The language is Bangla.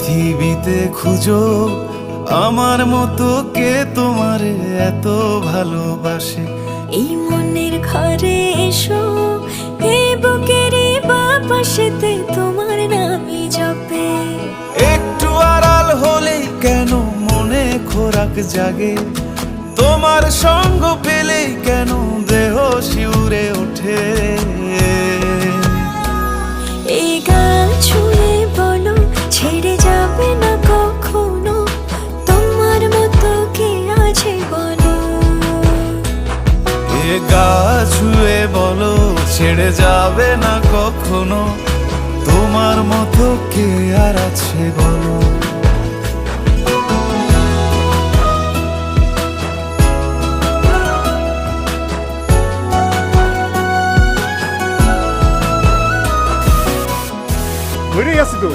পৃথিবীতে খুঁজো আমার মতো কে তোমারে এত ভালোবাসে। এই মনের ঘরে এসো, এই বুকেরই বাপাশেতে তোমার নামই জপে। একটু আড়াল হলেই কেন মনে খোরাক জাগে, তোমার সঙ্গ পেলেই কেন দেহ শিউরে ওঠে। এই গাল ছুঁয়ে বলো ছেড়ে যাবে না কখনো, তোমার মতো কে আছে বলো। এ গা ছুঁয়ে বলো ছেড়ে যাবে না কখনো, তোমার মতো কে আর আছে বলো। হয়ে গেছে তো।